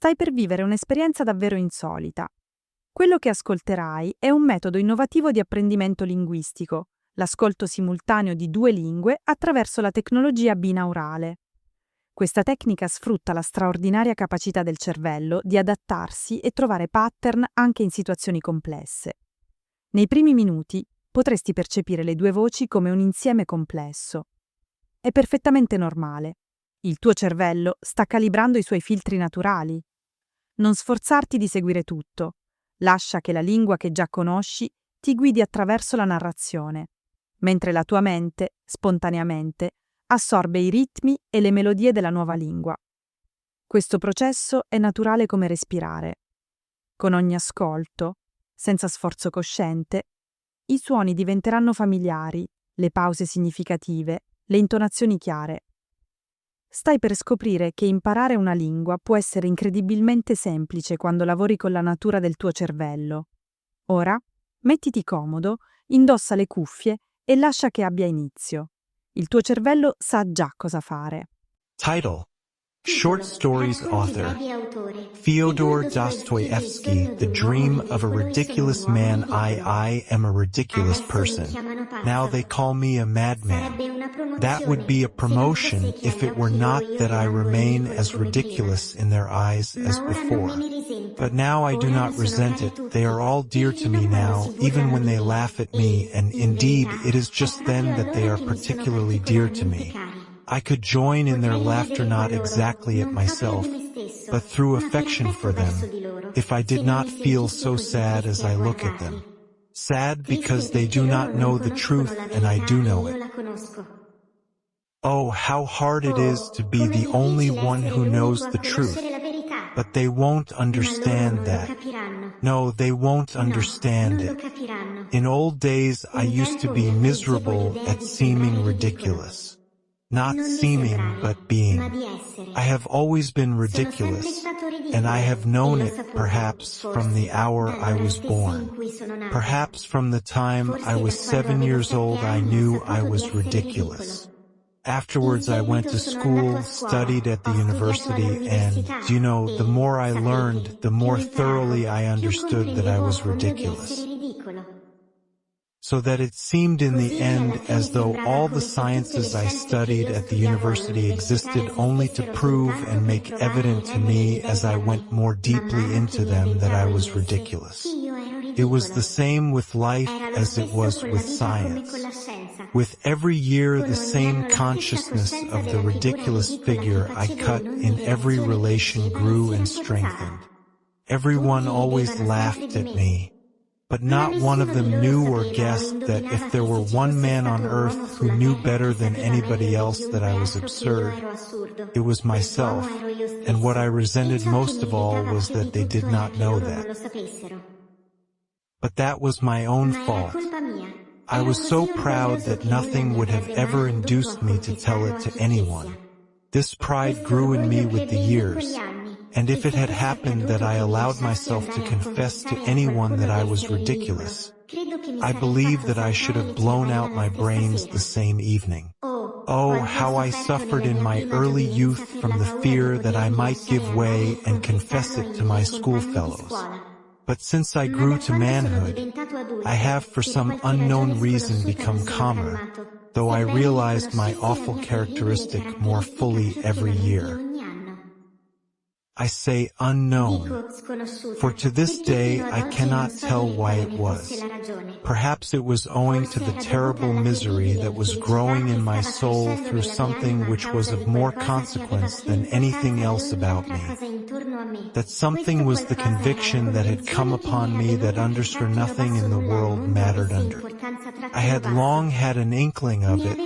stai per vivere un'esperienza davvero insolita. Quello che ascolterai è un metodo innovativo di apprendimento linguistico, l'ascolto simultaneo di due lingue attraverso la tecnologia binaurale. Questa tecnica sfrutta la straordinaria capacità del cervello di adattarsi e trovare pattern anche in situazioni complesse. Nei primi minuti potresti percepire le due voci come un insieme complesso. È perfettamente normale. Il tuo cervello sta calibrando i suoi filtri naturali. Non sforzarti di seguire tutto. Lascia che la lingua che già conosci ti guidi attraverso la narrazione, mentre la tua mente, spontaneamente, assorbe i ritmi e le melodie della nuova lingua. Questo processo è naturale come respirare. Con ogni ascolto, senza sforzo cosciente, i suoni diventeranno familiari, le pause significative, le intonazioni chiare. Stai per scoprire che imparare una lingua può essere incredibilmente semplice quando lavori con la natura del tuo cervello. Ora, mettiti comodo, indossa le cuffie e lascia che abbia inizio. Il tuo cervello sa già cosa fare. Title: Short Stories Author Fyodor Dostoevsky, The Dream of a Ridiculous Man. I am a ridiculous person. Now they call me a madman. That would be a promotion if it were not that I remain as ridiculous in their eyes as before. But now I do not resent it. They are all dear to me now, even when they laugh at me, and indeed it is just then that they are particularly dear to me. I could join in their laughter not exactly at myself, but through affection for them, if I did not feel so sad as I look at them. Sad because they do not know the truth and I do know it. Oh, how hard it is to be the only one who knows the truth. But they won't understand that. No, they won't understand it. In old days I used to be miserable at seeming ridiculous. Not seeming, but being. I have always been ridiculous, and I have known it perhaps from the hour I was born. Perhaps from the time I was 7 years old I knew I was ridiculous. Afterwards I went to school, studied at the university, and, you know, the more I learned, the more thoroughly I understood that I was ridiculous. So that it seemed in the end as though all the sciences I studied at the university existed only to prove and make evident to me as I went more deeply into them that I was ridiculous. It was the same with life as it was with science. With every year the same consciousness of the ridiculous figure I cut in every relation grew and strengthened. Everyone always laughed at me. But not one of them knew or guessed that if there were one man on earth who knew better than anybody else that I was absurd, it was myself, and what I resented most of all was that they did not know that. But that was my own fault. I was so proud that nothing would have ever induced me to tell it to anyone. This pride grew in me with the years. And if it had happened that I allowed myself to confess to anyone that I was ridiculous, I believe that I should have blown out my brains the same evening. Oh, how I suffered in my early youth from the fear that I might give way and confess it to my schoolfellows. But since I grew to manhood, I have for some unknown reason become calmer, though I realized my awful characteristic more fully every year. I say unknown, for to this day I cannot tell why it was. Perhaps it was owing to the terrible misery that was growing in my soul through something which was of more consequence than anything else about me. That something was the conviction that had come upon me that under nothing in the world mattered under. I had long had an inkling of it,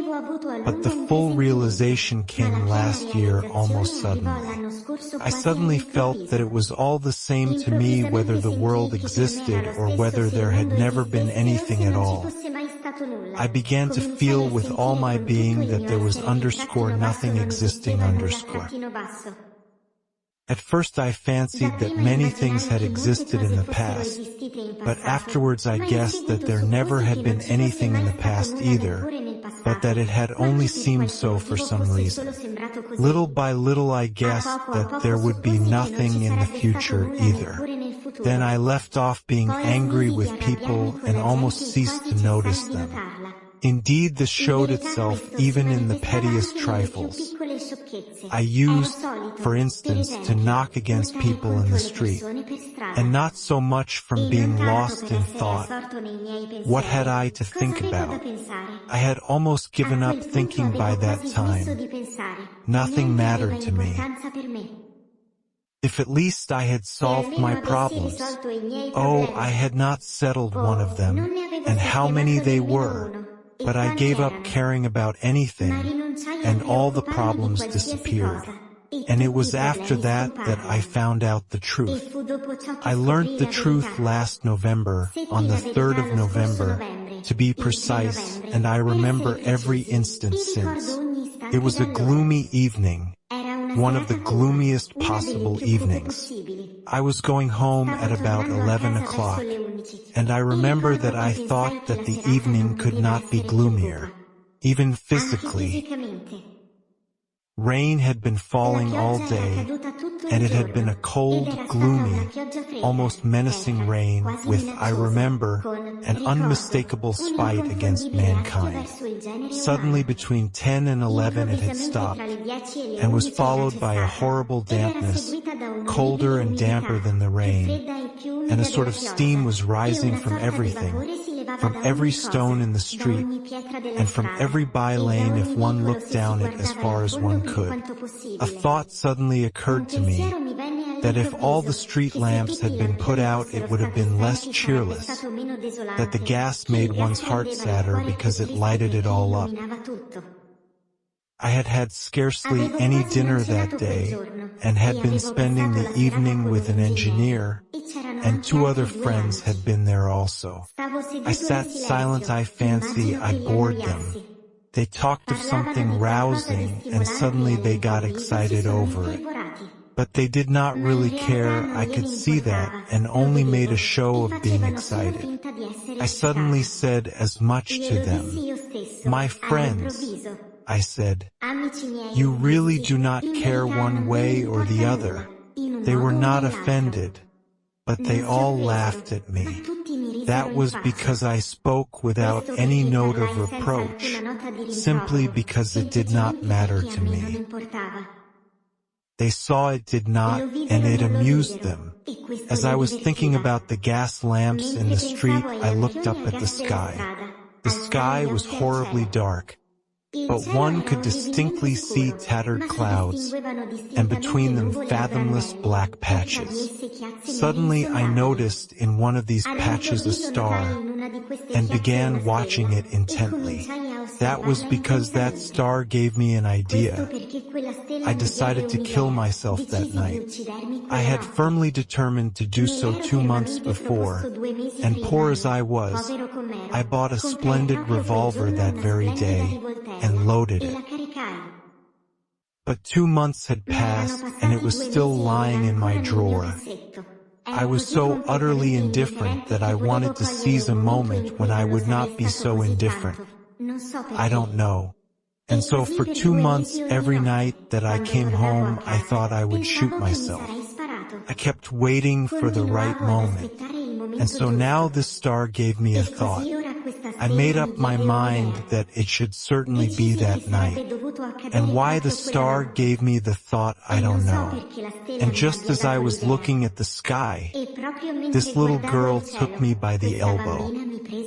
but the full realization came last year almost suddenly. I suddenly felt that it was all the same to me whether the world existed or whether there had never been anything at all. I began to feel with all my being that there was nothing existing . At first I fancied that many things had existed in the past, but afterwards I guessed that there never had been anything in the past either, but that it had only seemed so for some reason. Little by little I guessed that there would be nothing in the future either. Then I left off being angry with people and almost ceased to notice them. Indeed, this showed itself even in the pettiest trifles. I used, for instance, to knock against people in the street, and not so much from being lost in thought. What had I to think about? I had almost given up thinking by that time. Nothing mattered to me. If at least I had solved my problems. Oh, I had not settled one of them, and how many they were. But I gave up caring about anything, and all the problems disappeared. And it was after that that I found out the truth. I learnt the truth last November, on the 3rd of November, to be precise, and I remember every instant since. It was a gloomy evening, one of the gloomiest possible evenings. I was going home at about 11 o'clock, and I remember that I thought that the evening could not be gloomier, even physically. Rain had been falling all day, and it had been a cold, gloomy, almost menacing rain with, I remember, an unmistakable spite against mankind. Suddenly between 10 and 11 it had stopped, and was followed by a horrible dampness, colder and damper than the rain, and a sort of steam was rising from everything, from every stone in the street, and from every by-lane if one looked down it as far as one could. A thought suddenly occurred to me, that if all the street lamps had been put out it would have been less cheerless, that the gas made one's heart sadder because it lighted it all up. I had had scarcely any dinner that day, and had been spending the evening with an engineer, and 2 other friends had been there also. I sat silent. I fancy I bored them. They talked of something rousing, and suddenly they got excited over it. But they did not really care, I could see that, and only made a show of being excited. I suddenly said as much to them. "My friends," I said, "you really do not care one way or the other." They were not offended, but they all laughed at me. That was because I spoke without any note of reproach, simply because it did not matter to me. They saw it did not, and it amused them. As I was thinking about the gas lamps in the street, I looked up at the sky. The sky was horribly dark, but one could distinctly see tattered clouds, and between them fathomless black patches. Suddenly I noticed in one of these patches a star, and began watching it intently. That was because that star gave me an idea. I decided to kill myself that night. I had firmly determined to do so 2 months before, and poor as I was, I bought a splendid revolver that very day, and loaded it. But 2 months had passed, and it was still lying in my drawer. I was so utterly indifferent that I wanted to seize a moment when I would not be so indifferent. I don't know. And so for 2 months, every night that I came home, I thought I would shoot myself. I kept waiting for the right moment. And so now this star gave me a thought. I made up my mind that it should certainly be that night. And why the star gave me the thought, I don't know. And just as I was looking at the sky, this little girl took me by the elbow.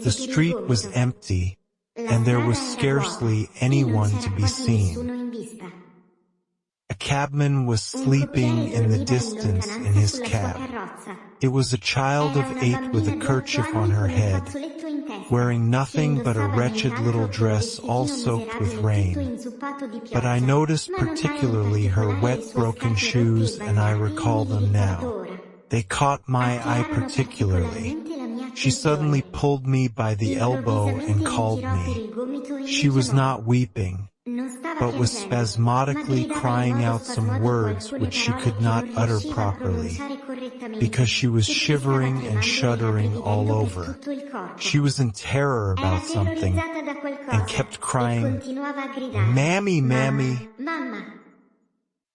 The street was empty, and there was scarcely anyone to be seen. A cabman was sleeping in the distance in his cab. It was a child of 8 with a kerchief on her head, wearing nothing but a wretched little dress all soaked with rain. But I noticed particularly her wet, broken shoes, and I recall them now. They caught my eye particularly. She suddenly pulled me by the elbow and called me. She was not weeping, but was spasmodically crying out some words which she could not utter properly, because she was shivering and shuddering all over. She was in terror about something, and kept crying, "Mammy, Mammy!"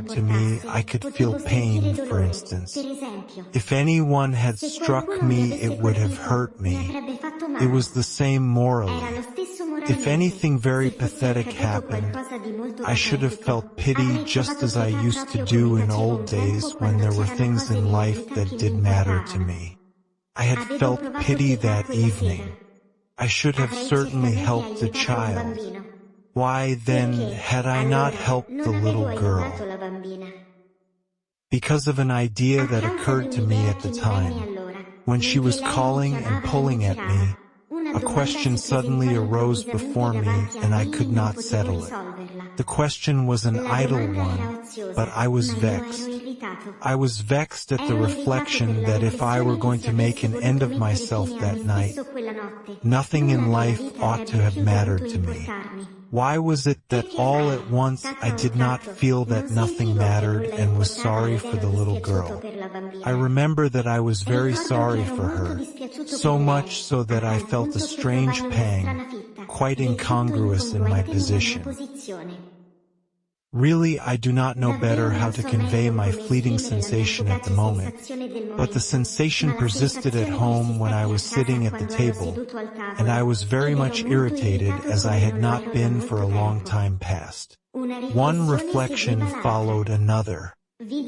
mattered to me, I could feel pain, for instance. Per esempio, If anyone had se struck qualcuno mi me, avesse it would have colpito, hurt mi me. avrebbe fatto male. It was the same Era morally. lo stesso If moralmente. anything very Se fosse pathetic accaduto happened, qualcosa di molto I should have patetico, felt pity avrei just provato as I pietà used to proprio do come in facevo old un days tempo when quando there were c'erano things cose in nella life vita that che did mi matter to interravano. me. I had Avevo felt provato pity pietà that quella evening. sera. I should have Avrei certainly certamente helped the aiutato un child. bambino. Why then Perché had I not allora helped the non avevo little aiutato girl? la bambina. because of an idea that occurred to me at the time. When she was calling and pulling at me, a question suddenly arose before me and I could not settle it. The question was an idle one, but I was vexed. I was vexed at the reflection that if I were going to make an end of myself that night, nothing in life ought to have mattered to me. Why was it that all at once I did not feel that nothing mattered and was sorry for the little girl? I remember that I was very sorry for her, so much so that I felt a strange pang, quite incongruous in my position. Really, I do not know better how to convey my fleeting sensation at the moment, but the sensation persisted at home when I was sitting at the table, and I was very much irritated as I had not been for a long time past. One reflection followed another.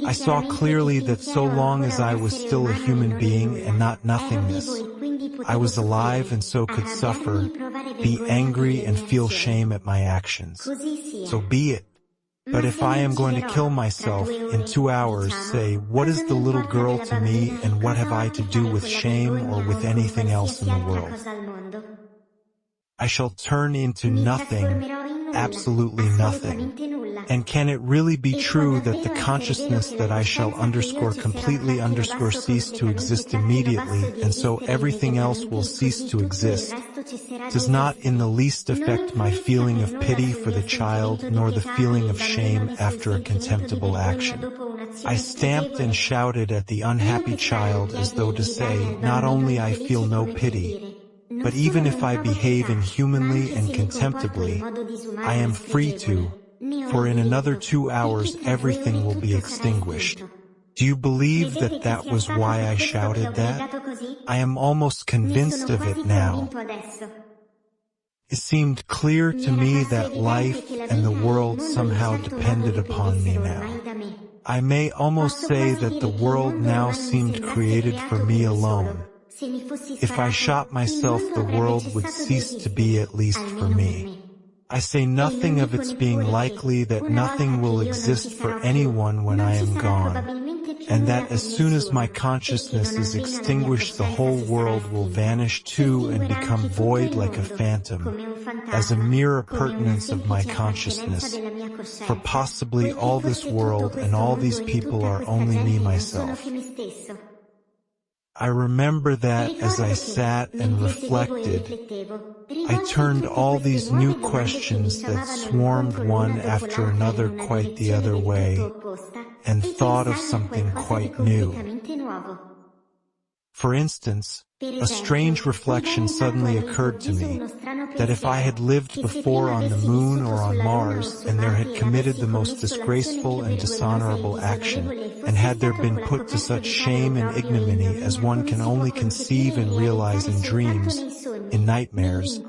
I saw clearly that so long as I was still a human being and not nothingness, I was alive and so could suffer, be angry and feel shame at my actions. So be it. But if I am going to kill myself in 2 hours, say, what is the little girl to me and what have I to do with shame or with anything else in the world? I shall turn into nothing, absolutely nothing. And can it really be true that the consciousness that I shall completely cease to exist immediately, and so everything else will cease to exist, does not in the least affect my feeling of pity for the child nor the feeling of shame after a contemptible action? I stamped and shouted at the unhappy child as though to say, not only I feel no pity, but even if I behave inhumanly and contemptibly, I am free to, for in another 2 hours everything will be extinguished. Do you believe that that was why I shouted that? I am almost convinced of it now. It seemed clear to me that life and the world somehow depended upon me now. I may almost say that the world now seemed created for me alone. If I shot myself, the world would cease to be, at least for me. I say nothing of its being likely that nothing will exist for anyone when I am gone, and that as soon as my consciousness is extinguished, the whole world will vanish too and become void like a phantom, as a mere appurtenance of my consciousness, for possibly all this world and all these people are only me myself. I remember that as I sat and reflected, I turned all these new questions that swarmed one after another quite the other way, and thought of something quite new. For instance, a strange reflection suddenly occurred to me, that if I had lived before on the moon or on Mars, and there had committed the most disgraceful and dishonorable action, and had there been put to such shame and ignominy as one can only conceive and realize in dreams, in nightmares,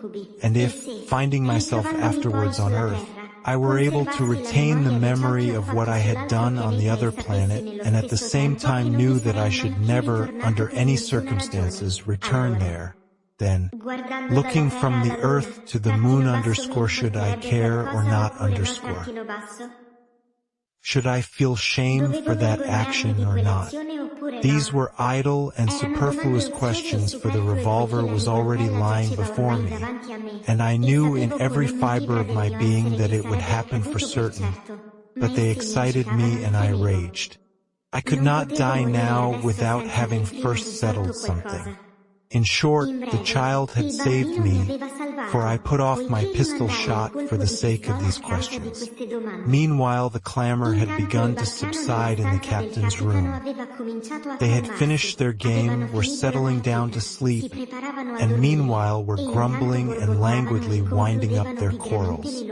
and if, finding myself afterwards on Earth, I were able to retain the memory of what I had done on the other planet, and at the same time knew that I should never, under any circumstances, return there, then, looking from the Earth to the moon should I care or not ? Should I feel shame for that action or not? These were idle and superfluous questions, for the revolver was already lying before me, and I knew in every fiber of my being that it would happen for certain, but they excited me and I raged. I could not die now without having first settled something. In short, the child had saved me, for I put off my pistol shot for the sake of these questions. Meanwhile, the clamor had begun to subside in the captain's room. They had finished their game, were settling down to sleep, and meanwhile were grumbling and languidly winding up their quarrels.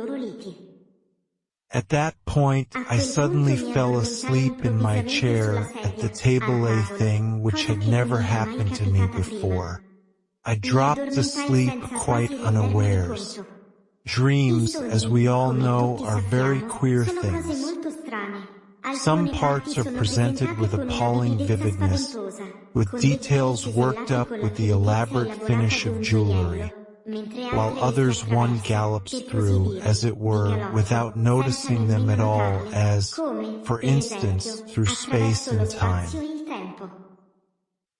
At that point, I suddenly fell asleep in my chair at the table, a thing which had never happened to me before. I dropped asleep quite unawares. Dreams, as we all know, are very queer things. Some parts are presented with appalling vividness, with details worked up with the elaborate finish of jewelry. while others one gallops through, as it were, without noticing them at all, as, for instance, through space and time.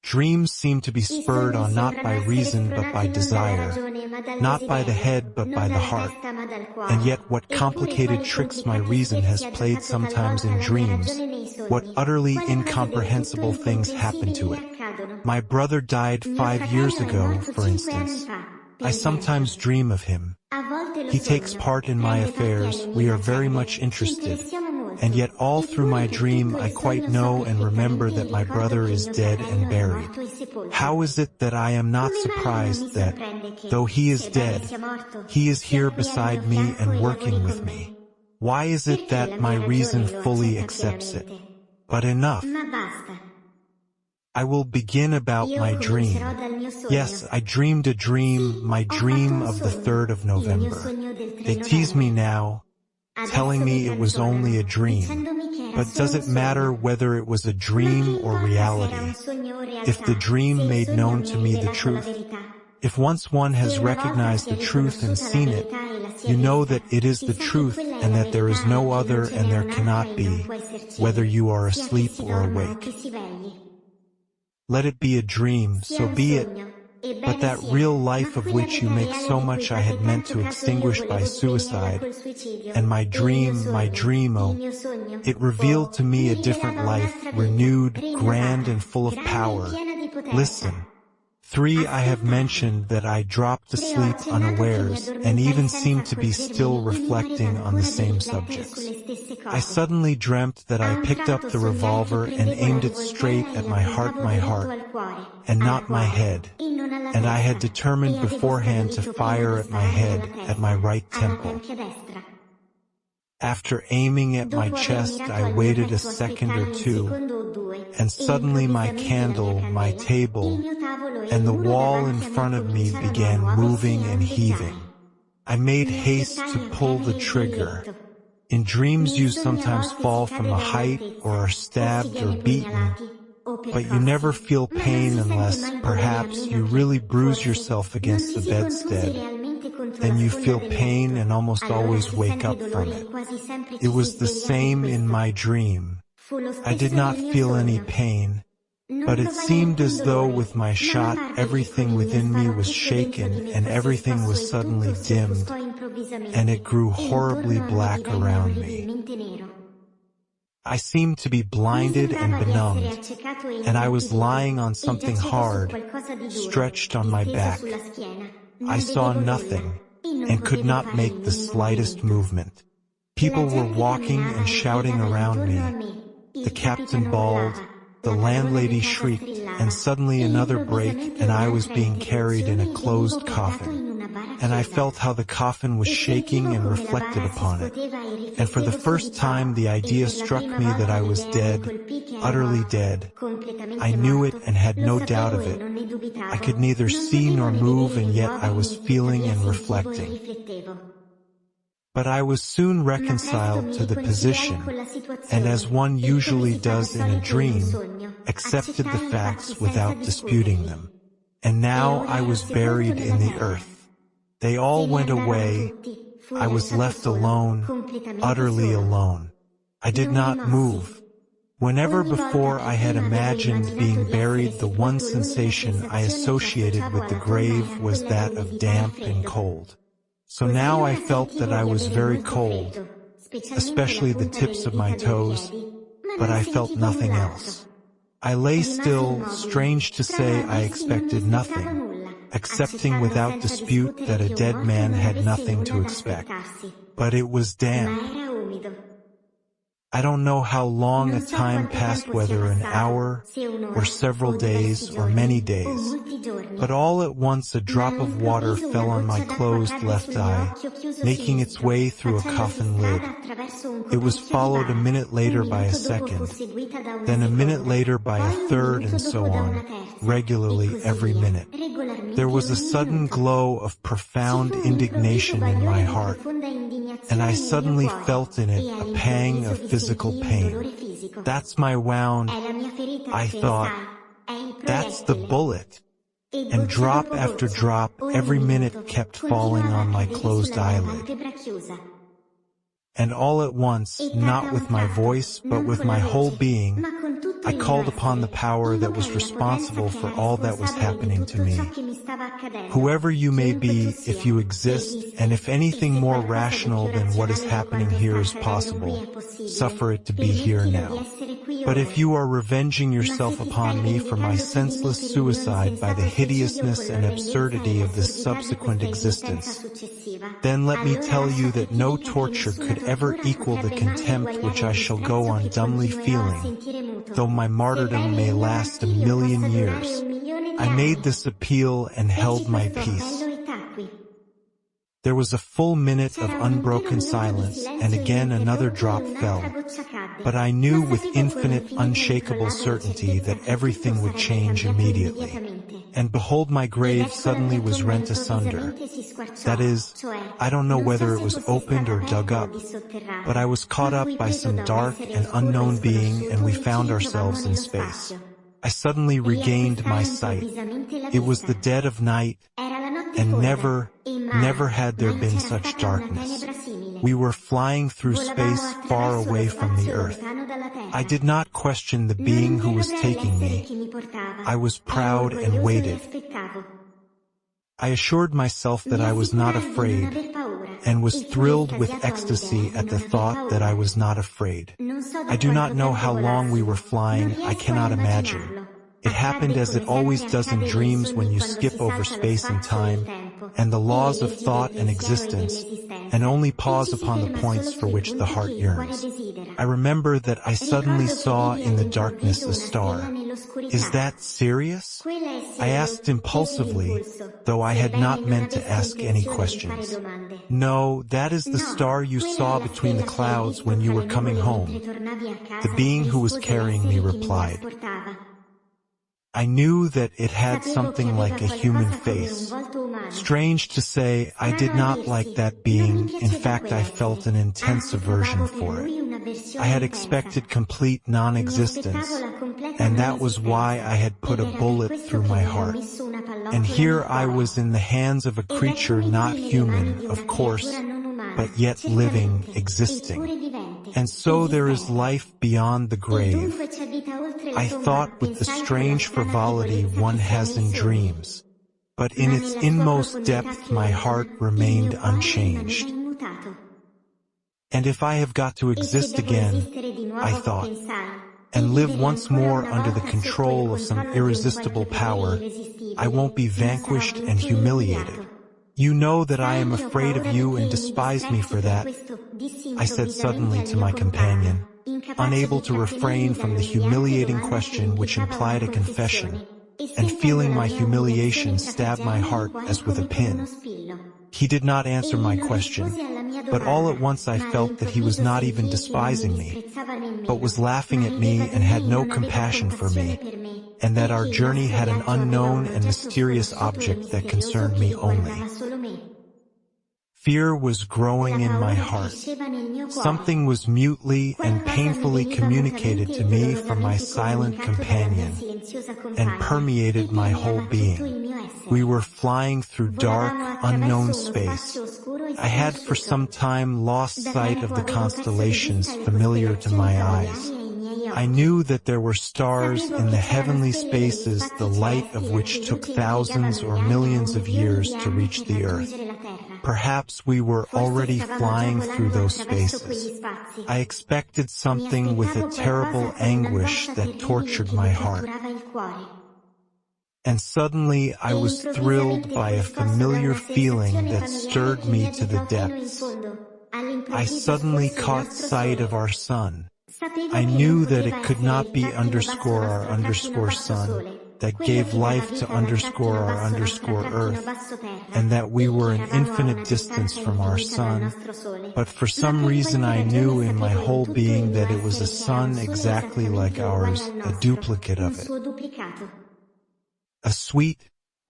Dreams seem to be spurred on not by reason but by desire, not by the head but by the heart. And yet what complicated tricks my reason has played sometimes in dreams, what utterly incomprehensible things happen to it. My brother died 5 years ago, for instance. I sometimes dream of him. He takes part in my affairs, we are very much interested. And yet all through my dream I quite know and remember that my brother is dead and buried. How is it that I am not surprised that, though he is dead, he is here beside me and working with me? Why is it that my reason fully accepts it? But enough. I will begin about my dream. Yes, I dreamed a dream, my dream of the 3rd of November. They tease me now, telling me it was only a dream. But does it matter whether it was a dream or reality? If the dream made known to me the truth, if once one has recognized the truth and seen it, you know that it is the truth and that there is no other and there cannot be, whether you are asleep or awake. Let it be a dream, so be it. But that real life of which you make so much I had meant to extinguish by suicide, and my dream, oh, it revealed to me a different life, renewed, grand and full of power. Listen. 3. I have mentioned that I dropped asleep unawares, and even seemed to be still reflecting on the same subjects. I suddenly dreamt that I picked up the revolver and aimed it straight at my heart, and not my head. And I had determined beforehand to fire at my head, at my right temple. After aiming at my chest, I waited a second or two, and suddenly my candle, my table, and the wall in front of me began moving and heaving. I made haste to pull the trigger. In dreams you sometimes fall from a height, or are stabbed or beaten, but you never feel pain unless, perhaps, you really bruise yourself against the bedstead. Then you feel pain and almost always wake up from it. It was the same in my dream. I did not feel any pain, but it seemed as though with my shot everything within me was shaken and everything was suddenly dimmed, and it grew horribly black around me. I seemed to be blinded and benumbed, and I was lying on something hard, stretched on my back. I saw nothing, and could not make the slightest movement. People were walking and shouting around me. The captain bawled, the landlady shrieked, and suddenly another break, and I was being carried in a closed coffin. And I felt how the coffin was shaking and reflected upon it. And for the first time the idea struck me that I was dead, utterly dead. I knew it and had no doubt of it. I could neither see nor move, and yet I was feeling and reflecting. But I was soon reconciled to the position, and as one usually does in a dream, accepted the facts without disputing them. And now I was buried in the earth. They all went away. I was left alone, utterly alone. I did not move. Whenever before I had imagined being buried, the one sensation I associated with the grave was that of damp and cold. So now I felt that I was very cold, especially the tips of my toes, but I felt nothing else. I lay still, strange to say I expected nothing, accepting without dispute that a dead man had nothing to expect. But it was damp. I don't know how long a time passed, whether an hour, or several days, or many days. But all at once a drop of water fell on my closed left eye, making its way through a coffin lid. It was followed a minute later by a second, then a minute later by a third, and so on, regularly every minute. There was a sudden glow of profound indignation in my heart, and I suddenly felt in it a pang of physical pain. That's my wound, I thought. That's the bullet. and drop after drop every minute kept falling on my closed eyelid. And all at once, not with my voice, but with my whole being, I called upon the power that was responsible for all that was happening to me. Whoever you may be, if you exist, and if anything more rational than what is happening here is possible, suffer it to be here now. But if you are revenging yourself upon me for my senseless suicide by the hideousness and absurdity of this subsequent existence, then let me tell you that no torture could ever equal the contempt which I shall go on dumbly feeling, though my martyrdom may last 1,000,000 years. I made this appeal and held my peace. There was a full minute of unbroken silence, and again another drop fell. But I knew with infinite, unshakable certainty that everything would change immediately. And behold, my grave suddenly was rent asunder. That is, I don't know whether it was opened or dug up, but I was caught up by some dark and unknown being, and we found ourselves in space. I suddenly regained my sight. It was the dead of night, and never had there been such darkness. We were flying through space far away from the earth. I did not question the being who was taking me. I was proud and waited. I assured myself that I was not afraid, and was thrilled with ecstasy at the thought that I was not afraid. I do not know how long we were flying, I cannot imagine. It happened as it always does in dreams when you skip over space and time, and the laws of thought and existence, and only pause upon the points for which the heart yearns. I remember that I suddenly saw in the darkness a star. Is that serious? I asked impulsively, though I had not meant to ask any questions. No, that is the star you saw between the clouds when you were coming home. The being who was carrying me replied. I knew that it had something like a human face. Strange to say, I did not like that being. In fact, I felt an intense aversion for it. I had expected complete non-existence, and that was why I had put a bullet through my heart. And here I was in the hands of a creature not human, of course, but yet living, existing. And so there is life beyond the grave. I thought with the strange frivolity one has in dreams, but in its inmost depth my heart remained unchanged. And if I have got to exist again, I thought, and live once more under the control of some irresistible power, I won't be vanquished and humiliated. You know that I am afraid of you and despise me for that, I said suddenly to my companion, unable to refrain from the humiliating question which implied a confession, and feeling my humiliation stab my heart as with a pin. He did not answer my question, but all at once I felt that he was not even despising me, but was laughing at me and had no compassion for me, and that our journey had an unknown and mysterious object that concerned me only. Fear was growing in my heart. Something was mutely and painfully communicated to me from my silent companion, and permeated my whole being. We were flying through dark, unknown space. I had for some time lost sight of the constellations familiar to my eyes. I knew that there were stars in the heavenly spaces, the light of which took thousands or millions of years to reach the earth. Perhaps we were already flying through those spaces. I expected something with a terrible anguish that tortured my heart. And suddenly I was thrilled by a familiar feeling that stirred me to the depths. I suddenly caught sight of our sun. I knew that it could not be underscore our underscore sun, that gave life to underscore our underscore earth, and that we were an infinite distance from our sun, but for some reason I knew in my whole being that it was a sun exactly like ours, a duplicate of it. A sweet,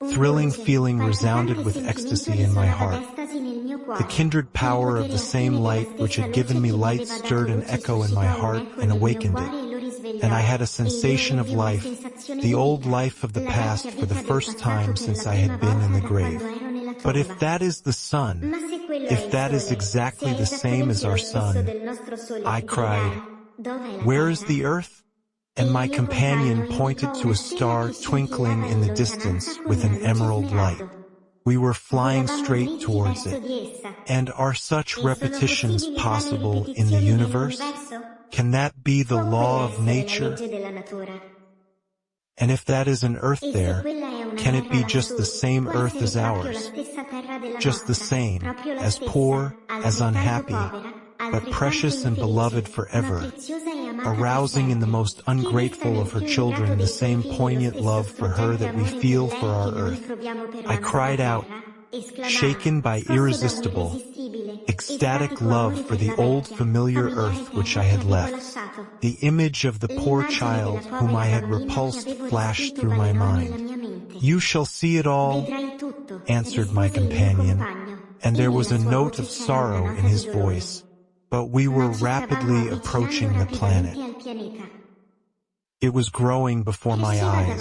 thrilling feeling resounded with ecstasy in my heart. The kindred power of the same light which had given me light stirred an echo in my heart and awakened it. and I had a sensation of life, the old life of the past for the first time since I had been in the grave. But if that is the sun, if that is exactly the same as our sun, I cried, where is the earth? And my companion pointed to a star twinkling in the distance with an emerald light. We were flying straight towards it. And are such repetitions possible in the universe? Can that be the law of nature? And if that is an earth there, can it be just the same earth as ours? Just the same, as poor, as unhappy, but precious and beloved forever, arousing in the most ungrateful of her children the same poignant love for her that we feel for our earth. I cried out, shaken by irresistible, ecstatic love for the old familiar earth which I had left. The image of the poor child whom I had repulsed flashed through my mind. You shall see it all, answered my companion, and there was a note of sorrow in his voice. But we were rapidly approaching the planet. It was growing before my eyes.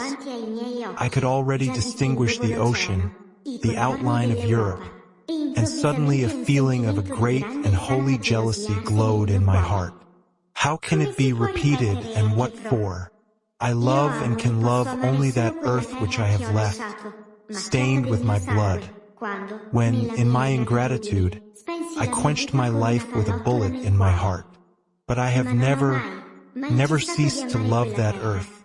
I could already distinguish the ocean, the outline of Europe, and suddenly a feeling of a great and holy jealousy glowed in my heart. How can it be repeated, and what for? I love and can love only that earth which I have left, stained with my blood, when, in my ingratitude, I quenched my life with a bullet in my heart. But I have never ceased to love that earth,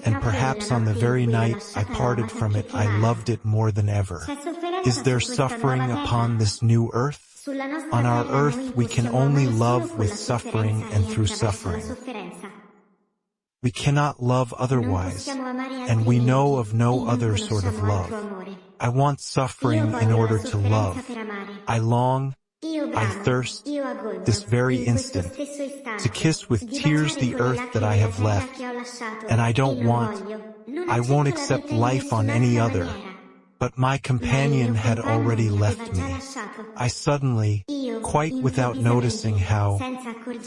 and perhaps on the very night I parted from it I loved it more than ever. Is there suffering upon this new earth? On our earth we can only love with suffering and through suffering. We cannot love otherwise, and we know of no other sort of love. I want suffering in order to love. I long, I thirst, this very instant, to kiss with tears the earth that I have left, and I won't accept life on any other. But my companion had already left me. I suddenly, quite without noticing how,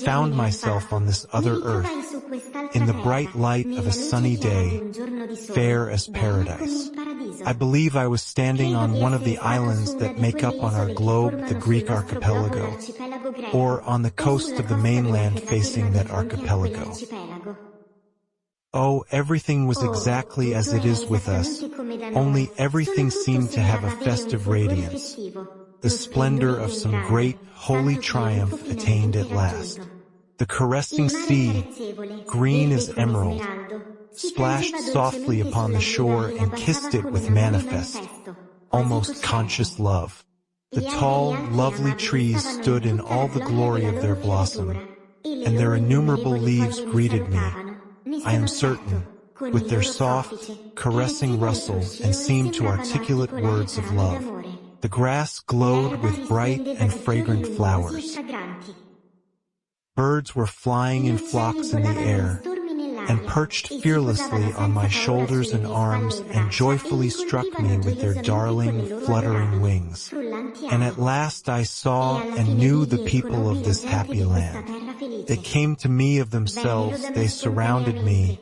found myself on this other earth, in the bright light of a sunny day, fair as paradise. I believe I was standing on one of the islands that make up on our globe the Greek archipelago, or on the coast of the mainland facing that archipelago. Oh, everything was exactly as it is with us, only everything seemed to have a festive radiance, the splendor of some great, holy triumph attained at last. The caressing sea, green as emerald, splashed softly upon the shore and kissed it with manifest, almost conscious love. The tall, lovely trees stood in all the glory of their blossom, and their innumerable leaves greeted me, I am certain, with their soft, caressing rustle and seemed to articulate words of love. The grass glowed with bright and fragrant flowers. Birds were flying in flocks in the air, and perched fearlessly on my shoulders and arms and joyfully struck me with their darling, fluttering wings. And at last I saw and knew the people of this happy land. They came to me of themselves, they surrounded me,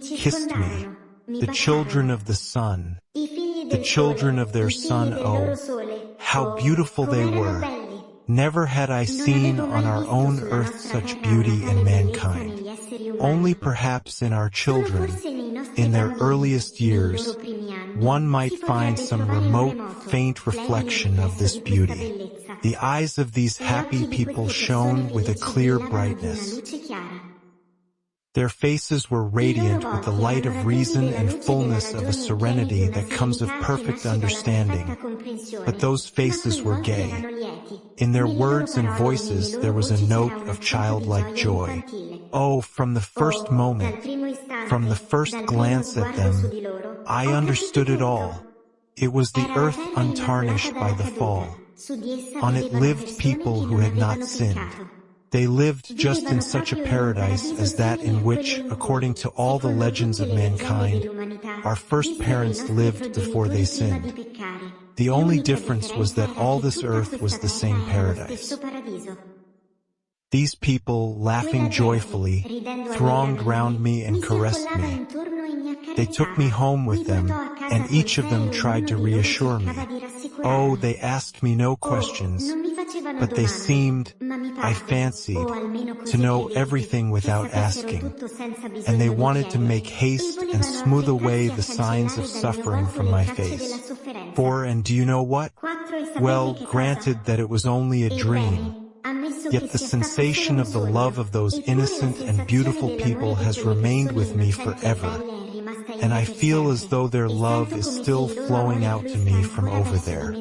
kissed me, the children of the sun, the children of their son, oh, how beautiful they were. Never had I seen on our own earth such beauty in mankind. Only perhaps in our children, in their earliest years, one might find some remote, faint reflection of this beauty. The eyes of these happy people shone with a clear brightness. Their faces were radiant with the light of reason and fullness of a serenity that comes of perfect understanding. But those faces were gay. In their words and voices there was a note of childlike joy. Oh, from the first moment, from the first glance at them, I understood it all. It was the earth untarnished by the fall. On it lived people who had not sinned. They lived just in such a paradise as that in which, according to all the legends of mankind, our first parents lived before they sinned. The only difference was that all this earth was the same paradise. These people, laughing joyfully, thronged round me and caressed me. They took me home with them, and each of them tried to reassure me. Oh, they asked me no questions, but they seemed, I fancied, to know everything without asking, and they wanted to make haste and smooth away the signs of suffering from my face. And do you know what? Well, granted that it was only a dream, yet the sensation of the love of those innocent and beautiful people has remained with me forever, and I feel as though their love is still flowing out to me from over there.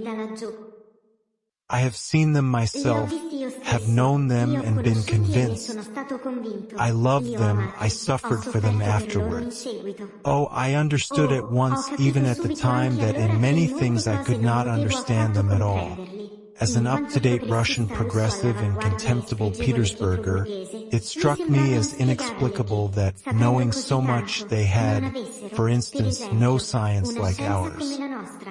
I have seen them myself, have known them and been convinced. I loved them, I suffered for them afterwards. Oh, I understood at once, even at the time, that in many things I could not understand them at all. As an up-to-date Russian progressive and contemptible Petersburger, it struck me as inexplicable that, knowing so much, they had, for instance, no science like ours.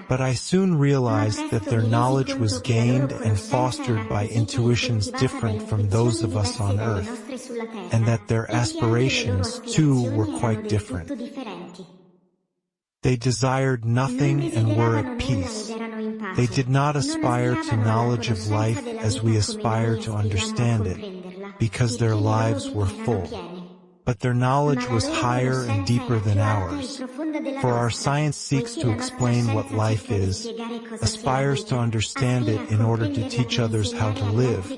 But I soon realized that their knowledge was gained and fostered by intuitions different from those of us on Earth, and that their aspirations, too, were quite different. They desired nothing and were at peace. They did not aspire to knowledge of life as we aspire to understand it, because their lives were full. But their knowledge was higher and deeper than ours. For our science seeks to explain what life is, aspires to understand it in order to teach others how to live,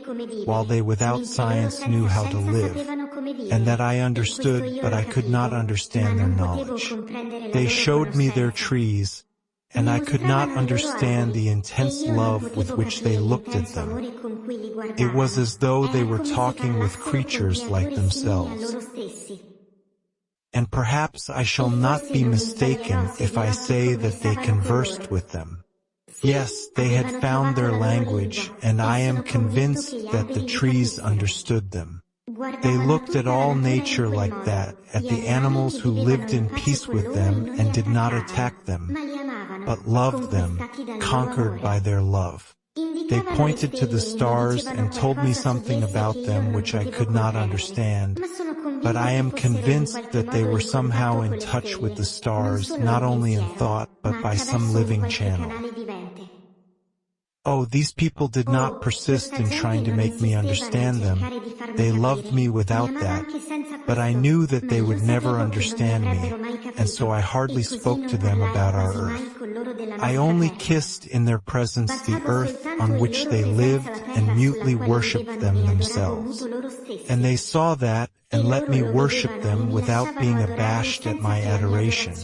while they without science knew how to live. And that I understood, but I could not understand their knowledge. They showed me their trees, and I could not understand the intense love with which they looked at them. It was as though they were talking with creatures like themselves. And perhaps I shall not be mistaken if I say that they conversed with them. Yes, they had found their language, and I am convinced that the trees understood them. They looked at all nature like that, at the animals who lived in peace with them and did not attack them, but loved them, conquered by their love. They pointed to the stars and told me something about them which I could not understand, but I am convinced that they were somehow in touch with the stars, not only in thought, but by some living channel. Oh, these people did not persist in trying to make me understand them. They loved me without that, but I knew that they would never understand me, and so I hardly spoke to them about our earth. I only kissed in their presence the earth on which they lived and mutely worshipped them themselves. And they saw that and let me worship them without being abashed at my adoration,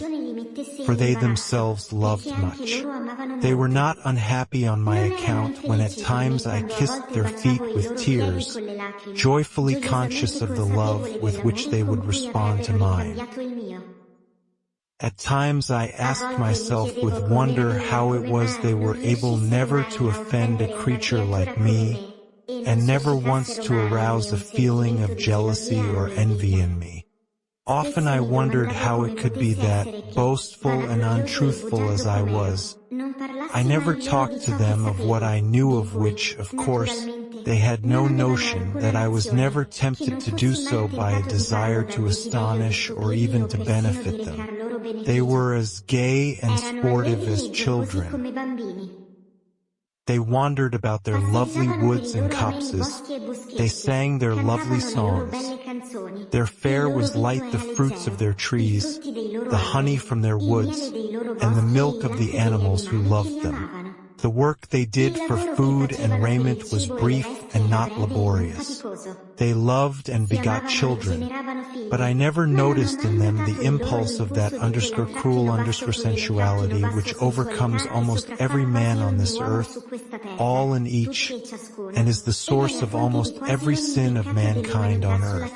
for they themselves loved much. They were not unhappy on my account when at times I kissed their feet with tears, joyfully conscious of the love with which they would respond to mine. At times I asked myself with wonder how it was they were able never to offend a creature like me, and never once to arouse a feeling of jealousy or envy in me. Often I wondered how it could be that, boastful and untruthful as I was, I never talked to them of what I knew, of which, of course, they had no notion, that I was never tempted to do so by a desire to astonish or even to benefit them. They were as gay and sportive as children. They wandered about their lovely woods and copses. They sang their lovely songs. Their fare was like the fruits of their trees, the honey from their woods, and the milk of the animals who loved them. The work they did for food and raiment was brief and not laborious. They loved and begot children, but I never noticed in them the impulse of that cruel sensuality which overcomes almost every man on this earth, all and each, and is the source of almost every sin of mankind on earth.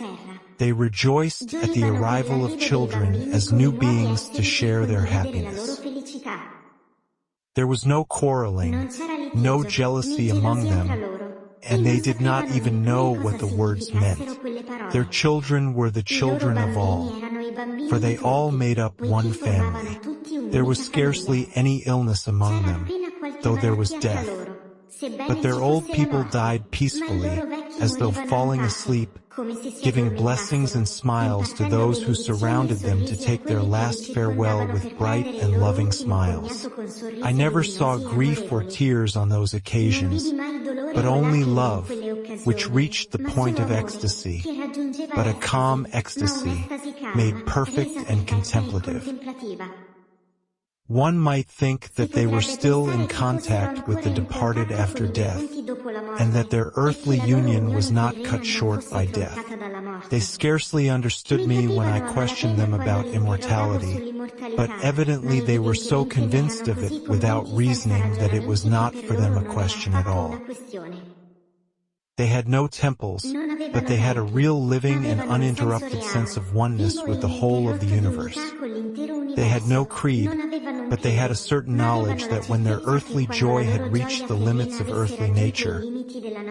They rejoiced at the arrival of children as new beings to share their happiness. There was no quarreling, no jealousy among them, and they did not even know what the words meant. Their children were the children of all, for they all made up one family. There was scarcely any illness among them, though there was death. But their old people died peacefully, as though falling asleep, giving blessings and smiles to those who surrounded them to take their last farewell with bright and loving smiles. I never saw grief or tears on those occasions, but only love, which reached the point of ecstasy, but a calm ecstasy, made perfect and contemplative. One might think that they were still in contact with the departed after death, and that their earthly union was not cut short by death. They scarcely understood me when I questioned them about immortality, but evidently they were so convinced of it without reasoning that it was not for them a question at all. They had no temples, but they had a real living and uninterrupted sense of oneness with the whole of the universe. They had no creed, but they had a certain knowledge that when their earthly joy had reached the limits of earthly nature,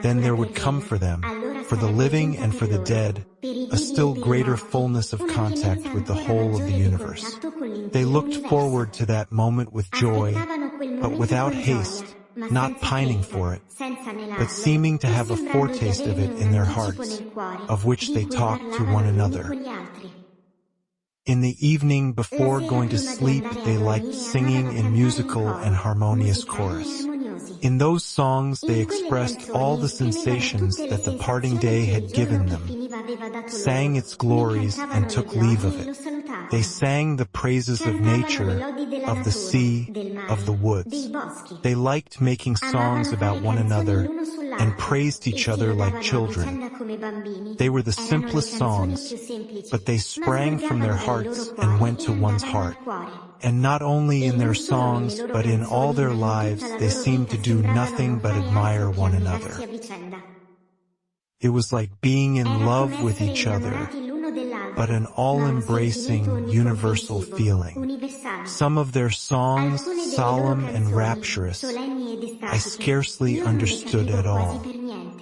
then there would come for them, for the living and for the dead, a still greater fullness of contact with the whole of the universe. They looked forward to that moment with joy, but without haste, not pining for it, but seeming to have a foretaste of it in their hearts, of which they talked to one another. In the evening before going to sleep, they liked singing in musical and harmonious chorus. In those songs they expressed all the sensations that the parting day had given them, sang its glories and took leave of it. They sang the praises of nature, of the sea, of the woods. They liked making songs about one another and praised each other like children. They were the simplest songs, but they sprang from their hearts and went to one's heart. And not only in their songs, but in all their lives, they seemed to do nothing but admire one another. It was like being in love with each other, but an all-embracing, universal feeling. Some of their songs, solemn and rapturous, I scarcely understood at all.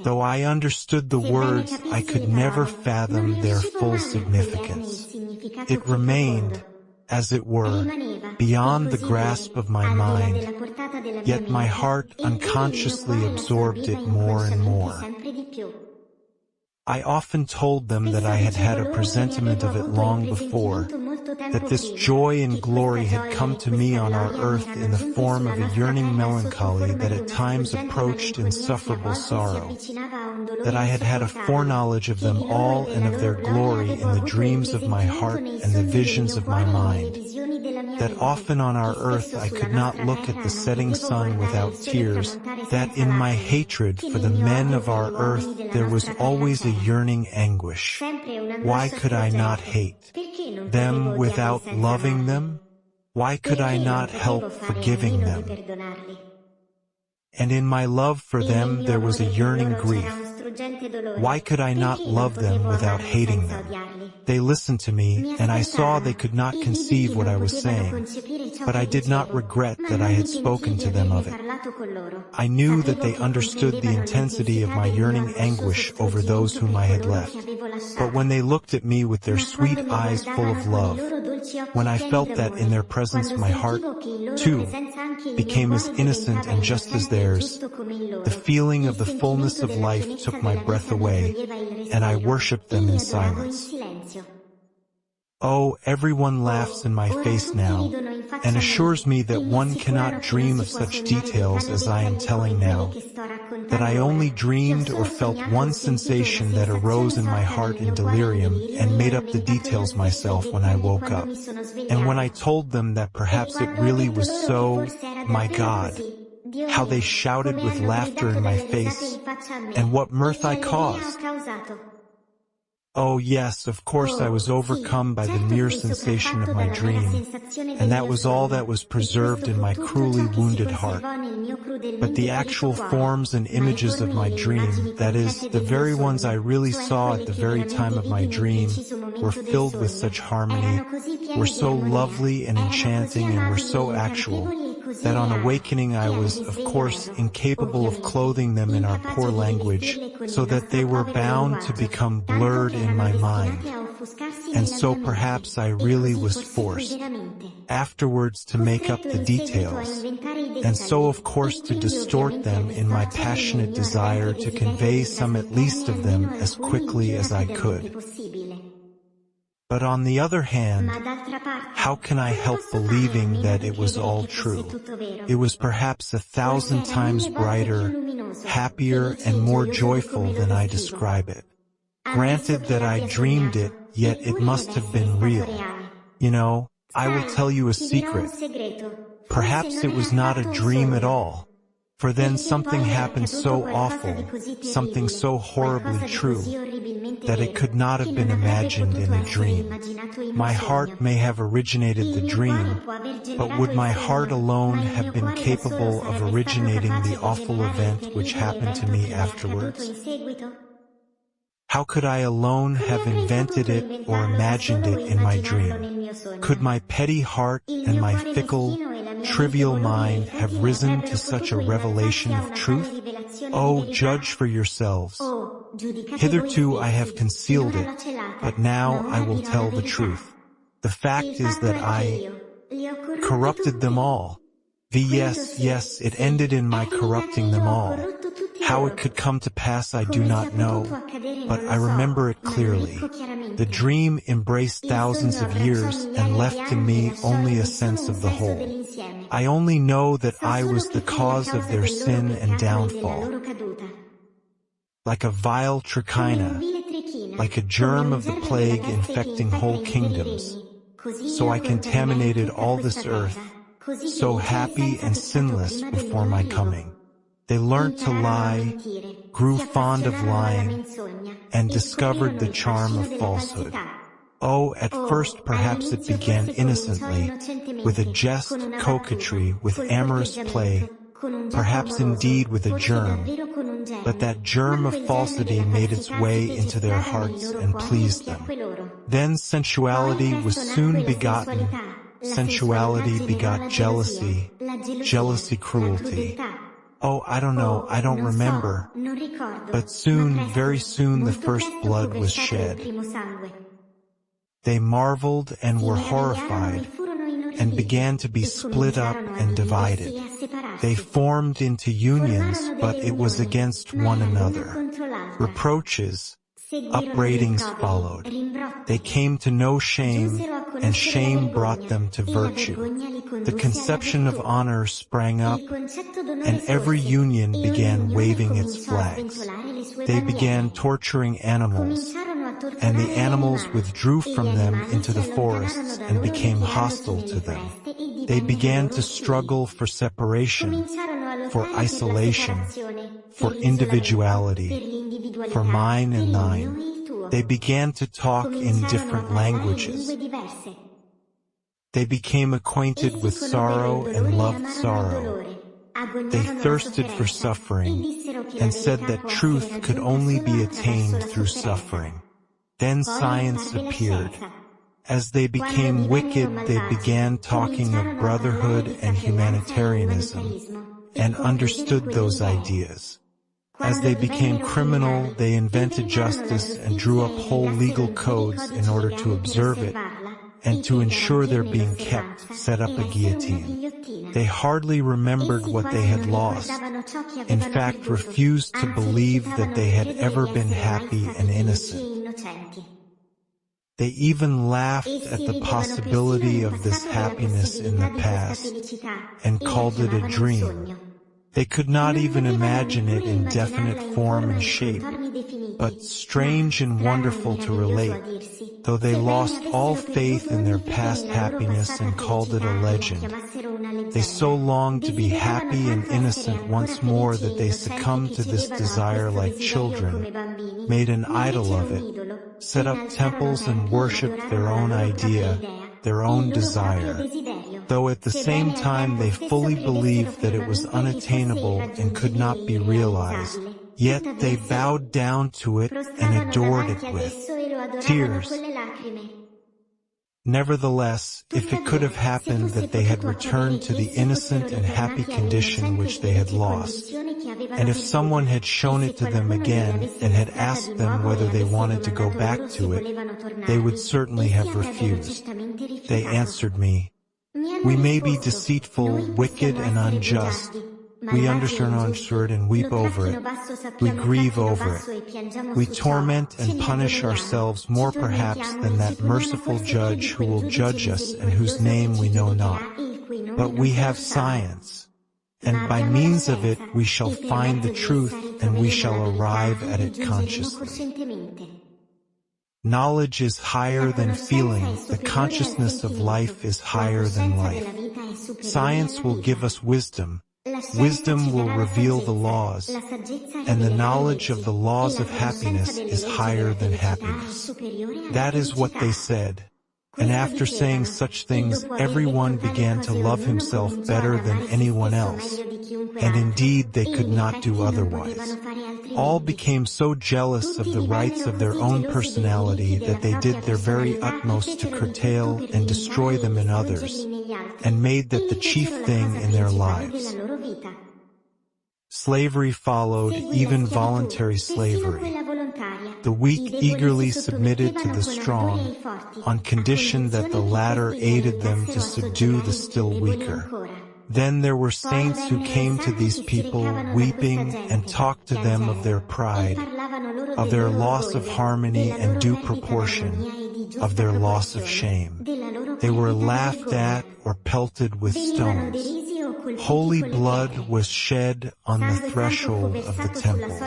Though I understood the words, I could never fathom their full significance. It remained, as it were, beyond the grasp of my mind, yet my heart unconsciously absorbed it more and more. I often told them that I had had a presentiment of it long before, that this joy and glory had come to me on our earth in the form of a yearning melancholy that at times approached insufferable sorrow, that I had had a foreknowledge of them all and of their glory in the dreams of my heart and the visions of my mind, that often on our earth I could not look at the setting sun without tears, that in my hatred for the men of our earth there was always a yearning anguish. Why could I not hate them without loving them? Why could I not help forgiving them? And in my love for them there was a yearning grief. Why could I not love them without hating them? They listened to me, and I saw they could not conceive what I was saying, but I did not regret that I had spoken to them of it. I knew that they understood the intensity of my yearning anguish over those whom I had left. But when they looked at me with their sweet eyes full of love, when I felt that in their presence my heart, too, became as innocent and just as theirs, the feeling of the fullness of life took my breath away, and I worshipped them in silence. Oh, everyone laughs in my face now, and assures me that one cannot dream of such details as I am telling now, that I only dreamed or felt one sensation that arose in my heart in delirium and made up the details myself when I woke up. And when I told them that perhaps it really was so, my God, how they shouted with laughter in my face, and what mirth I caused. Oh yes, of course I was overcome by the mere sensation of my dream, and that was all that was preserved in my cruelly wounded heart. But the actual forms and images of my dream, that is, the very ones I really saw at the very time of my dream, were filled with such harmony, were so lovely and enchanting, and were so actual, that on awakening I was, of course, incapable of clothing them in our poor language, so that they were bound to become blurred in my mind. And so perhaps I really was forced, afterwards, to make up the details, and so of course to distort them in my passionate desire to convey some at least of them as quickly as I could. But on the other hand, how can I help believing that it was all true? It was perhaps 1,000 times brighter, happier, and more joyful than I describe it. Granted that I dreamed it, yet it must have been real. You know, I will tell you a secret. Perhaps it was not a dream at all. For then something happened so awful, something so horribly true, that it could not have been imagined in a dream. My heart may have originated the dream, but would my heart alone have been capable of originating the awful event which happened to me afterwards? How could I alone have invented it or imagined it in my dream? Could my petty heart and my fickle, trivial mind have risen to such a revelation of truth? Oh, judge for yourselves. Hitherto I have concealed it, but now I will tell the truth. The fact is that I corrupted them all. Yes, it ended in my corrupting them all. How it could come to pass I do not know, but I remember it clearly. The dream embraced thousands of years and left in me only a sense of the whole. I only know that I was the cause of their sin and downfall. Like a vile trichina, like a germ of the plague infecting whole kingdoms, so I contaminated all this earth, so happy and sinless before my coming. They learnt to lie, grew fond of lying, and discovered the charm of falsehood. Oh, at first perhaps it began innocently, with a jest, coquetry, with amorous play, perhaps indeed with a germ, but that germ of falsity made its way into their hearts and pleased them. Then sensuality was soon begotten, sensuality begot jealousy, jealousy cruelty. Oh, I don't know, I don't remember, but soon, very soon the first blood was shed. They marveled and were horrified, and began to be split up and divided. They formed into unions, but it was against one another. Reproaches, upbraidings followed. They came to know shame, and shame brought them to virtue. The conception of honor sprang up, and every union began waving its flags. They began torturing animals, and the animals withdrew from them into the forests and became hostile to them. They began to struggle for separation, for isolation, for individuality, for mine and thine. They began to talk in different languages. They became acquainted with sorrow and loved sorrow. They thirsted for suffering, and said that truth could only be attained through suffering. Then science appeared. As they became wicked, they began talking of brotherhood and humanitarianism, and understood those ideas. As they became criminal, they invented justice and drew up whole legal codes in order to observe it, and to ensure their being kept, set up a guillotine. They hardly remembered what they had lost, in fact refused to believe that they had ever been happy and innocent. They even laughed at the possibility of this happiness in the past, and called it a dream. They could not even imagine it in definite form and shape, but strange and wonderful to relate, though they lost all faith in their past happiness and called it a legend. They so longed to be happy and innocent once more that they succumbed to this desire like children, made an idol of it, set up temples and worshipped their own idea, their own desire, though at the same time they fully believed that it was unattainable and could not be realized. Yet they bowed down to it and adored it with tears. Nevertheless, if it could have happened that they had returned to the innocent and happy condition which they had lost, and if someone had shown it to them again and had asked them whether they wanted to go back to it, they would certainly have refused. They answered me, We may be deceitful, wicked, and unjust. We understand and weep over it. We grieve over it. We torment and punish ourselves more perhaps than that merciful judge who will judge us and whose name we know not. But we have science, and by means of it we shall find the truth and we shall arrive at it consciously. Knowledge is higher than feeling. The consciousness of life is higher than life. Science will give us wisdom. Wisdom will reveal the laws, and the knowledge of the laws of happiness is higher than happiness. That is what they said. And after saying such things, everyone began to love himself better than anyone else, and indeed they could not do otherwise. All became so jealous of the rights of their own personality that they did their very utmost to curtail and destroy them in others, and made that the chief thing in their lives. Slavery followed, even voluntary slavery. The weak eagerly submitted to the strong, on condition that the latter aided them to subdue the still weaker. Then there were saints who came to these people weeping and talked to them of their pride, of their loss of harmony and due proportion, of their loss of shame. They were laughed at or pelted with stones. Holy blood was shed on the threshold of the temples.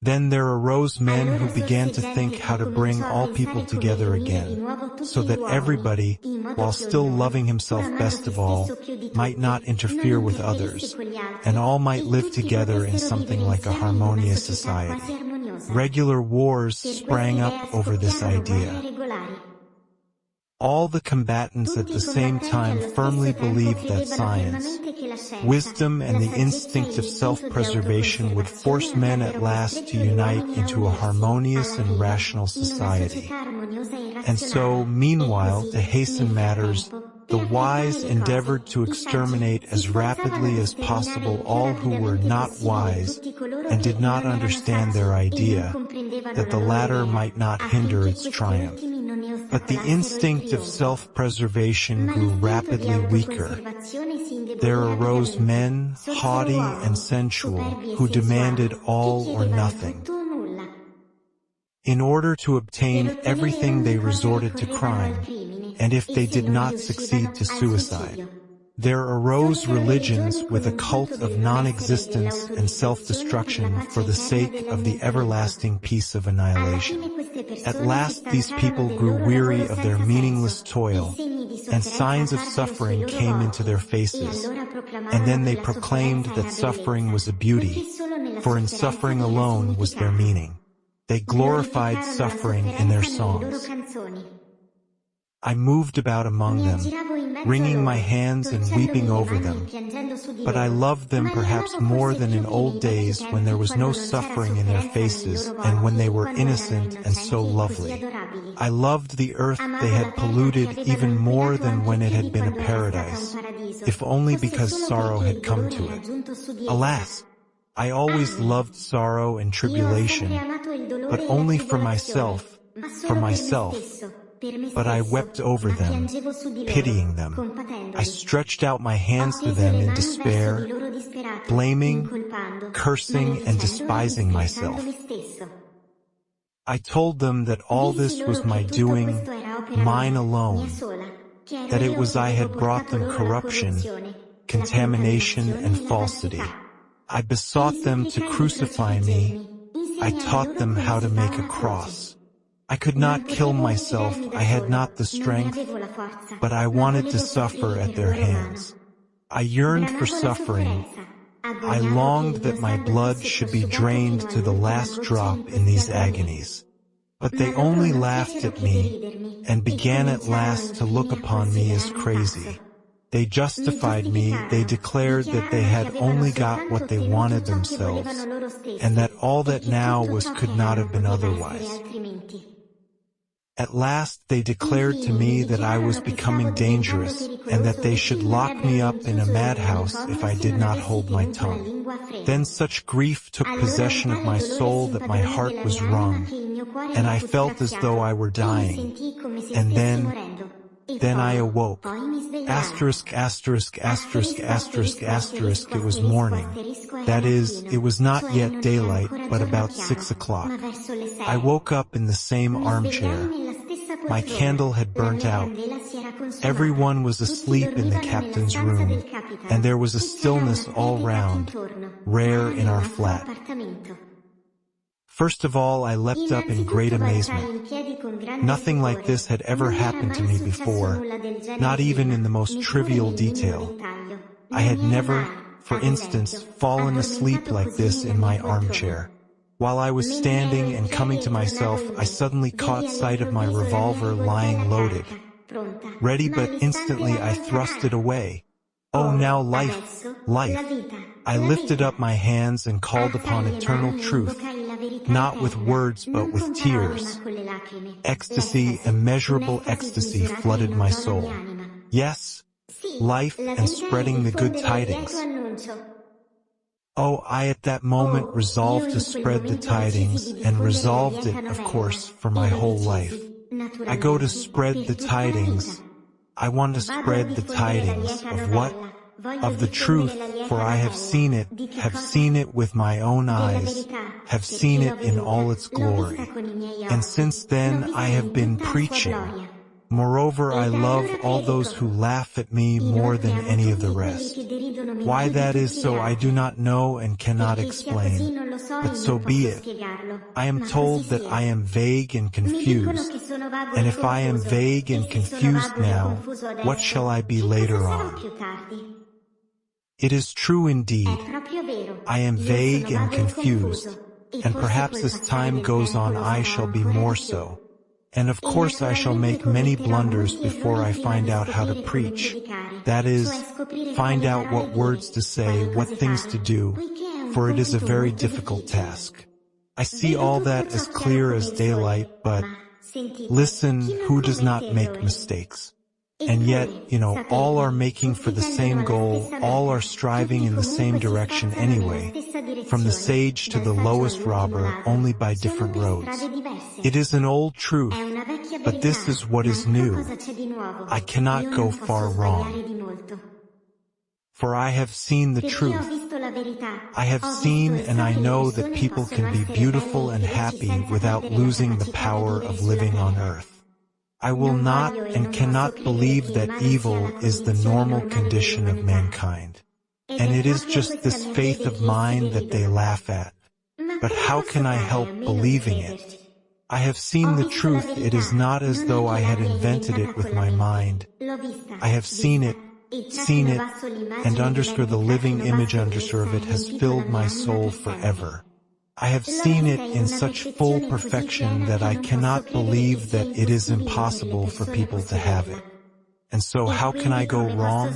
Then there arose men who began to think how to bring all people together again, so that everybody, while still loving himself best of all, might not interfere with others, and all might live together in something like a harmonious society. Regular wars sprang up over this idea. All the combatants at the same time firmly believed that science, wisdom, and the instinct of self-preservation would force men at last to unite into a harmonious and rational society. And so, meanwhile, to hasten matters, the wise endeavored to exterminate as rapidly as possible all who were not wise and did not understand their idea, that the latter might not hinder its triumph. But the instinct of self-preservation grew rapidly weaker. There arose men, haughty and sensual, who demanded all or nothing. In order to obtain everything they resorted to crime, and if they did not succeed to suicide. There arose religions with a cult of non-existence and self-destruction for the sake of the everlasting peace of annihilation. At last these people grew weary of their meaningless toil, and signs of suffering came into their faces, and then they proclaimed that suffering was a beauty, for in suffering alone was their meaning. They glorified suffering in their songs. I moved about among them, wringing my hands and weeping over them, but I loved them perhaps more than in old days when there was no suffering in their faces and when they were innocent and so lovely. I loved the earth they had polluted even more than when it had been a paradise, if only because sorrow had come to it. Alas! I always loved sorrow and tribulation, but only for myself, but I wept over them, pitying them. I stretched out my hands to them in despair, blaming, cursing, and despising myself. I told them that all this was my doing, mine alone, that it was I had brought them corruption, contamination, and falsity. I besought them to crucify me. I taught them how to make a cross. I could not kill myself, I had not the strength, but I wanted to suffer at their hands. I yearned for suffering. I longed that my blood should be drained to the last drop in these agonies. But they only laughed at me, and began at last to look upon me as crazy. They justified me, they declared that they had only got what they wanted themselves, and that all that now was could not have been otherwise. At last they declared to me that I was becoming dangerous, and that they should lock me up in a madhouse if I did not hold my tongue. Then such grief took possession of my soul that my heart was wrung, and I felt as though I were dying. And then, Then I awoke. Poi mi svegliai. Asterisk, asterisk, asterisk, asterisk, asterisk, it was morning. That is, it was not yet daylight, but about 6 o'clock. I woke up in the same armchair. My candle had burnt out. Everyone was asleep in the captain's room, and there was a stillness all round, rare in our flat. First of all, I leapt up in great amazement. Nothing like this had ever happened to me before, not even in the most trivial detail. I had never, for instance, fallen asleep like this in my armchair. While I was standing and coming to myself, I suddenly caught sight of my revolver lying loaded. Ready, but instantly I thrust it away. Oh, now life, life. I lifted up my hands and called upon eternal truth, not with words but with tears. Ecstasy, immeasurable ecstasy flooded my soul. Yes, life and spreading the good tidings. Oh, I at that moment resolved to spread the tidings, and resolved it, of course, for my whole life. I go to spread the tidings. I want to spread the tidings of what? Of the truth, for I have seen it with my own eyes, have seen it in all its glory. And since then I have been preaching. Moreover, I love all those who laugh at me more than any of the rest. Why that is so I do not know and cannot explain, but so be it. I am told that I am vague and confused, and if I am vague and confused now, what shall I be later on? It is true indeed. I am vague and confused, and perhaps as time goes on I shall be more so. And of course I shall make many blunders before I find out how to preach. That is, find out what words to say, what things to do, for it is a very difficult task. I see all that as clear as daylight, but listen, who does not make mistakes? And yet, all are making for the same goal, all are striving in the same direction anyway, from the sage to the lowest robber, only by different roads. It is an old truth, but this is what is new. I cannot go far wrong. For I have seen the truth. I have seen and I know that people can be beautiful and happy without losing the power of living on earth. I will not and cannot believe that evil is the normal condition of mankind. And it is just this faith of mine that they laugh at. But how can I help believing it? I have seen the truth. It is not as though I had invented it with my mind. I have seen it, and underscore the living image underscore of it has filled my soul forever. I have seen it in such full perfection that I cannot believe that it is impossible for people to have it. And so how can I go wrong?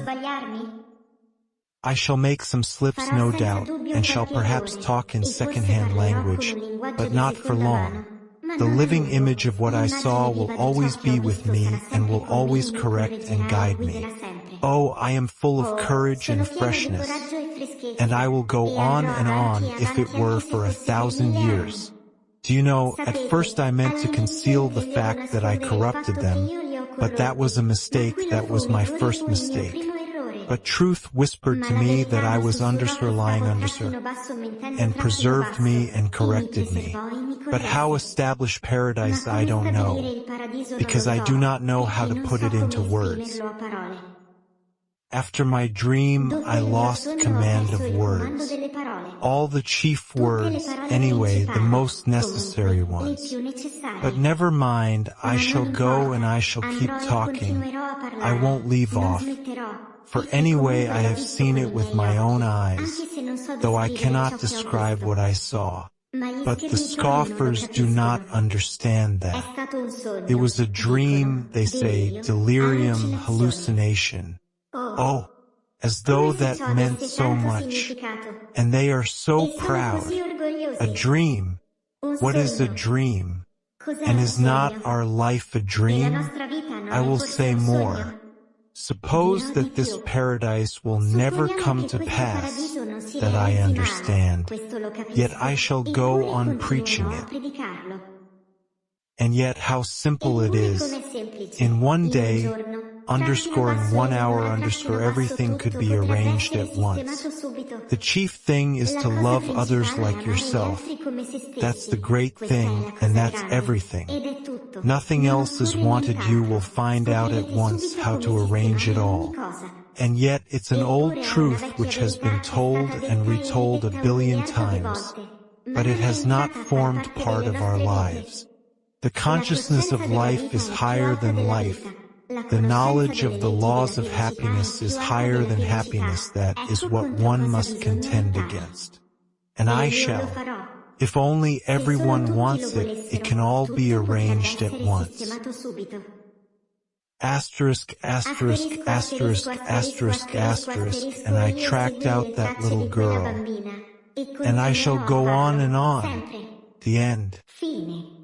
I shall make some slips, no doubt, and shall perhaps talk in second-hand language, but not for long. The living image of what I saw will always be with me and will always correct and guide me. Oh, I am full of courage and freshness, and I will go on and on if it were for 1,000 years. Do you know, at first I meant to conceal the fact that I corrupted them, but that was a mistake, that was my first mistake. But truth whispered to me that I was lying and preserved me and corrected me. But how establish paradise I don't know, because I do not know how to put it into words. After my dream, I lost command of words. All the chief words, anyway, the most necessary ones. But never mind, I shall go and I shall keep talking. I won't leave off. For anyway, I have seen it with my own eyes, though I cannot describe what I saw. But the scoffers do not understand that. It was a dream, they say, delirium, hallucination. Oh, as though that meant so much. And they are so proud. A dream? What is a dream? And is not our life a dream? I will say more. Suppose that this paradise will never come to pass, that I understand, yet I shall go on preaching it. And yet how simple it Eppure is. com'è semplice. In one In un day, giorno, underscoring tratti 1 una hour, bassa underscore linea, everything tutto could be potrebbe arranged essere at once. sistemato subito. The chief thing is La to cosa love others principale è like amare gli yourself. altri come se stessi. That's the great Questa è thing, la cosa and that's grande. everything. Ed è tutto. Nothing Non else is occorre wanted. You will nient'altro. find out at Scoprirete once subito how come to arrange it sistemare all. ogni cosa. And yet it's an old Eppure è una truth vecchia which has been verità che è told stata and detta e retold a ridetta billion miliardi di times, volte, ma but it non è has not entrata a far formed parte part delle of our nostre vite. lives. The consciousness of life is higher than life. The knowledge of the laws of happiness is higher than happiness. That is what one must contend against. And I shall. If only everyone wants it, it can all be arranged at once. Asterisk, asterisk, asterisk, asterisk, asterisk, and I tracked out that little girl. And I shall go on and on. The end. Fine.